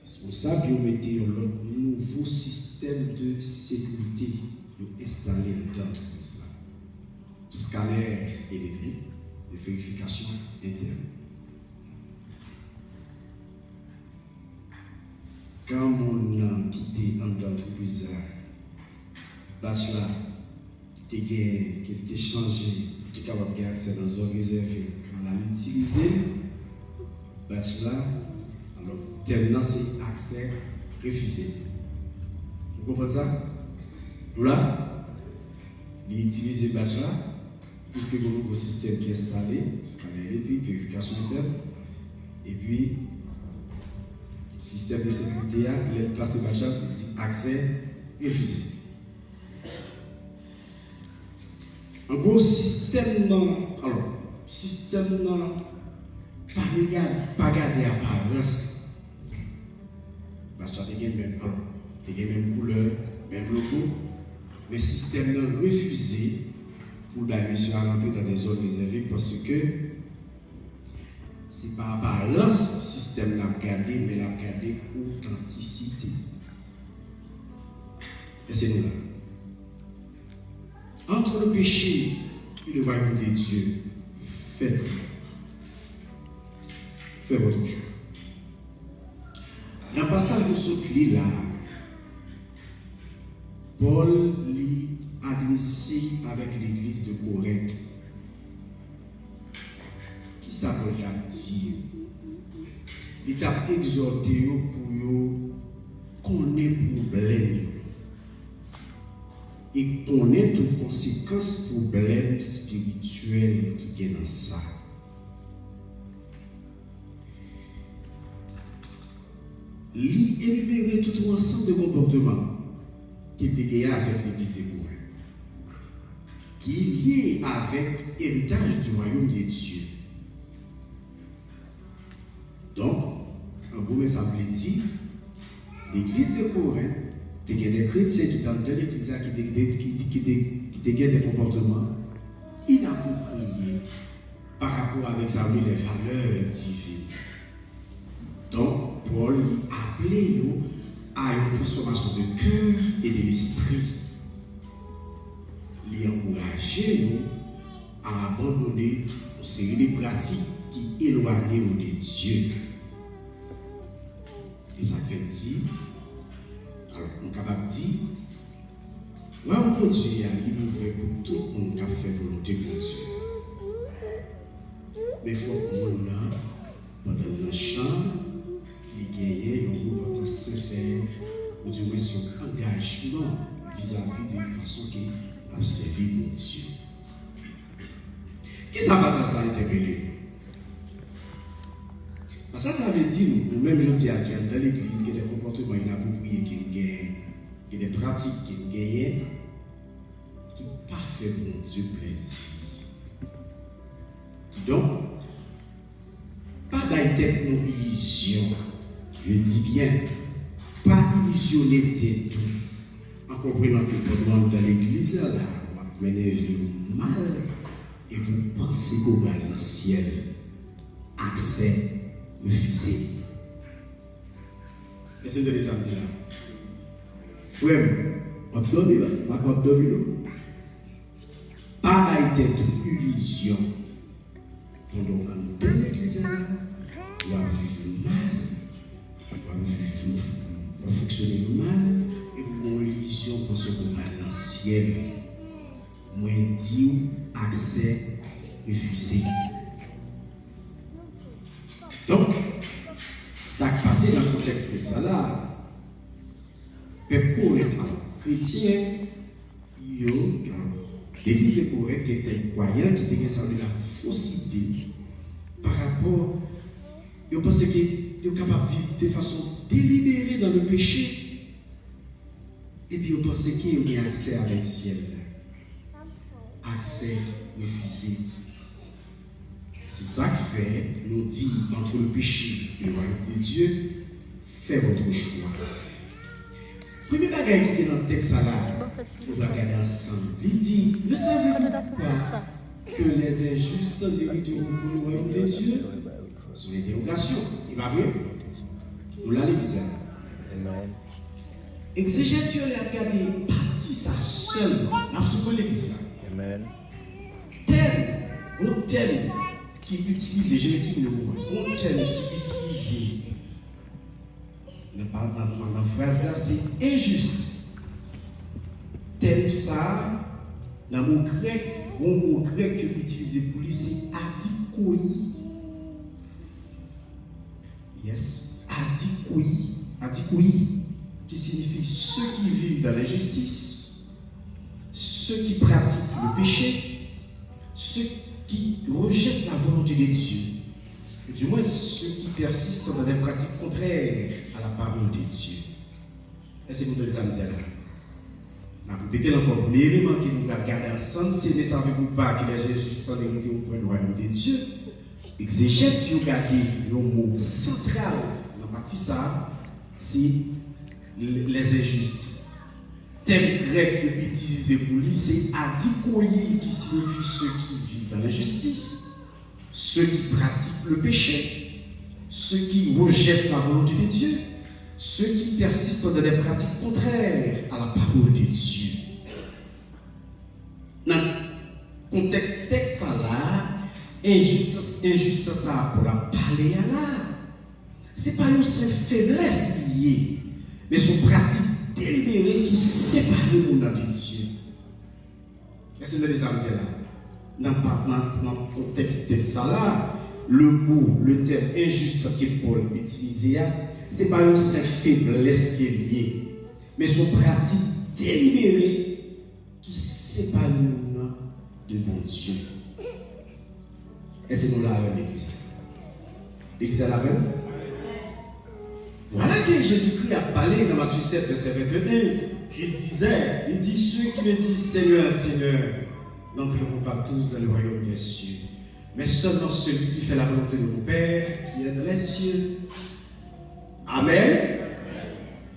Responsable, ils ont mis un nouveau système de sécurité installé dans l'entreprise. Scanner électrique de vérification interne. Quand on a quitté l'entreprise, bachelor qui était changé, qui est capable d'avoir accès dans une zone réservée, quand on l'a utilisé, bachelor, alors tellement c'est accès refusé. Vous comprenez ça? Là, il utilise bachelor, puisque le nouveau système qui est installé, scanner électrique, vérification interne, et puis système de sécurité, il est placé bachelor, il dit accès refusé. En gros, système non, alors, système non, pas garder apparence. Bachelor, il y a même couleur, même logo, mais système non refusé pour la mission à rentrer dans les zones réservées parce que c'est pas apparence, le système l'a gardé, mais l'a gardé authenticité. Et c'est nous là. Entre le péché et le royaume de Dieu, faites votre choix. Faites votre choix. Dans le passage de ce clé là, Paul lit adressé avec l'église de Corinthe. Qui s'appelle dit? Il t'a exhorté pour connaître le problème et connaître les conséquences du problème spirituel qui est dans ça. Il énumérer tout un ensemble de comportements qui étaient liés avec l'église de Corinthe, qui est lié avec l'héritage du royaume de Dieu. Donc, en gros, ça veut dire, l'église de Corinthe, il y a des chrétiens qui dans l'église qui ont des comportements inappropriés par rapport avec ça, les valeurs divines. Donc, Paul a appelé à une transformation de cœur et de l'esprit. Il a encouragé à abandonner une série de pratiques qui éloignent de Dieu. Des avertis. Alors, on est capable de dire, ouais, mon Dieu, il est ouvert pour tout le monde qui a fait volonté de Dieu. Mais il faut qu'on a, pendant le chant, les guerriers, un groupe sincère, ou du moins son engagement vis-à-vis des façons qui a servi mon Dieu. Qui ça passe à ça interpellé? Ça veut dire, nous-mêmes, je dis à qui dans l'église, qu'il y a des comportements inappropriés, qu'il y a des pratiques qui gagnent, qui ne pas fait mon Dieu plaisir. Donc, pas d'être nos illusions. Je dis bien, pas illusionner de tout. En comprenant que le monde dans l'église, là, on va m'énerver mal et vous pensez qu'au bas dans le ciel, accès refusé. Et c'est de les samedis là. Frère, on va dormir là, on va dormir là. Pas d'être illusion. Pendant qu'on est dans l'église là, on va vivre mal. On va fonctionner mal et pour une illusion parce qu'on va dans le ciel. Moi, dit accès refusé. Donc, ça qui passe dans le contexte de ça là, peuple chrétien, l'église de Corinthe qui était croyant, qui était de la fausse idée par rapport, ils pensaient qu'ils étaient capables de vivre de façon délibérée dans le péché, et puis ils pensaient qu'ils avaient accès avec le ciel. Accès refusé. C'est ça qui fait, nous dit, entre le péché et le royaume de Dieu, faites votre choix. Premier bagage qui est dans le texte là, on va regarder ensemble. Il dit, ne savez-vous pas que les injustes mériteront pour le royaume de Dieu? C'est une interrogation. Il va vrai? Nous l'avons l'église. Amen. Exégète, tu as regardé partie ça seulement. Nous avons l'église. Amen. Bon terme qui utilise, je vais dire le mot, bon terme qui utilise dans la phrase là, c'est injuste. Tel ça, dans le mot grec, bon mot grec que utilisé pour lui, c'est adikoi. Yes, adikoi, qui signifie ceux qui vivent dans l'injustice, ceux qui pratiquent le péché, ceux qui rejettent la volonté de Dieu, du moins ceux qui persistent dans des pratiques contraires à la parole de Dieu. Est-ce que vous devez me dire là? Je vais répéter encore, l'élément que nous avons regardé ensemble, c'est ne savez-vous pas qu'il est juste en vérité auprès du royaume de Dieu? Exégète, vous regardez le mot central dans la partie ça, c'est les injustes. Thème grec utilisé pour lui, c'est adikoi, qui signifie ceux qui vivent dans l'injustice, ceux qui pratiquent le péché, ceux qui rejettent la volonté de Dieu, ceux qui persistent dans des pratiques contraires à la parole de Dieu. Dans le contexte texte là, injustice ça pour la parler à là, c'est pas une faiblesse liée, mais son pratique délibérée qui sépare le monde de Dieu. Est-ce que vous avez dit là? Dans le contexte texte là, le mot, le terme injuste que Paul utilisait, ce n'est pas une faiblesse qui est liée, mais son pratique délibérée qui sépare le monde de mon Dieu. Est-ce que nous l'avons l'église? L'église à la veille? Voilà que Jésus-Christ a parlé dans Matthieu 7, verset 21. Christ disait, il dit, ceux qui me disent Seigneur, Seigneur, n'entreront pas tous dans le royaume des cieux, mais seulement celui qui fait la volonté de mon Père qui est dans les cieux. Amen.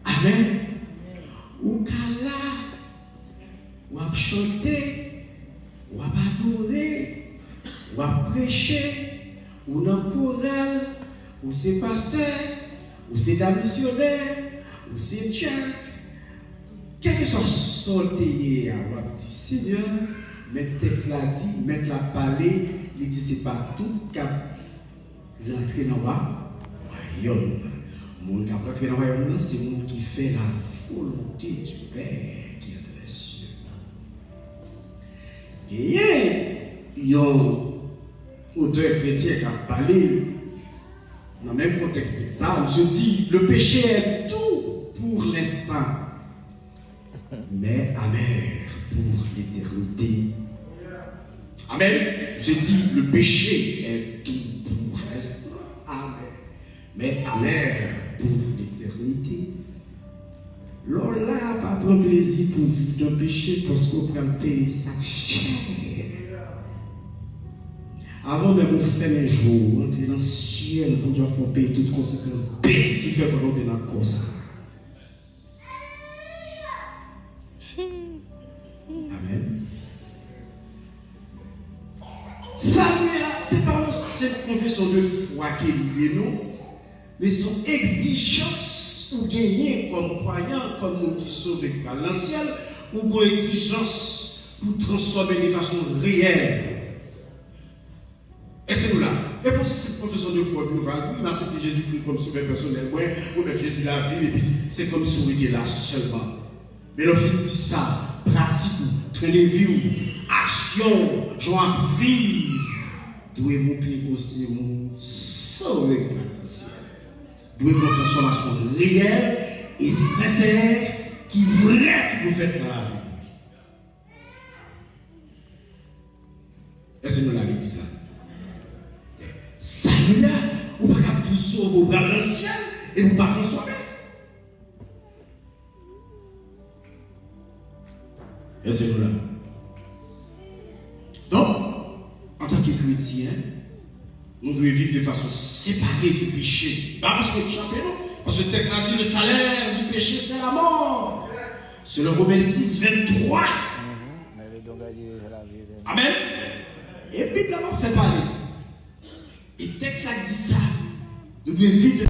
Amen. Ou kala, ou à chanter, ou à adorer, ou à prêcher, ou dans le choral, ou c'est pasteur, ou c'est un missionnaire, ou c'est tchèque. Quel que soit son théier, on va dire Seigneur, mais le texte l'a dit, mettre la parler, il dit c'est pas tout cap rentrer dans le royaume. Mon cap rentrer dans le royaume, c'est le monde qui fait la volonté du Père qui est dans les cieux. Et il y a un auteur chrétien qui a parlé dans le même contexte que ça, je dis le péché est tout pour l'instant, mais amer pour l'éternité. Amen. Je dis le péché est tout pour l'instant, amen, mais amer pour l'éternité. Lola pas prendre plaisir pour vivre dans le péché parce qu'on prend payer sa chair. Avant même de faire un jour, entrer dans le ciel, on doit faire payer toutes les conséquences bêtes qui fait pendant que dans le corps. Amen. Ça, c'est pas cette confession de foi qui est liée, non, mais son exigence pour gagner comme croyant, comme nous qui sommes par l'ancien, ou pour exigence pour transformer de façon réelle. Et c'est nous là. Et pour cette profession de foi, nous allons accepter Jésus-Christ comme sauveur personnel, ou mettre Jésus la vie, et puis c'est comme si on était là seulement. Mais lorsqu'il dit ça, pratique, train de vie, action, joie de vivre, doit mon pied aussi, mon sauver le ciel. Doit une transformation réelle et sincère qui est vraie que vous faites dans la vie. Est-ce que nous l'avons dit ça? Ça là, vous ne pouvez pas tout sauver au bras du ciel et vous ne pouvez pas transformer. Est-ce que nous l'avons? Donc, en tant que chrétien, nous devons vivre de façon séparée du péché. Pas parce que nous chantons, non. Parce que le texte a dit le salaire du péché, c'est la mort. C'est le Romains 6, 23. Amen. Et la Bible m'a fait parler. Et le texte a dit ça. Nous devons vivre de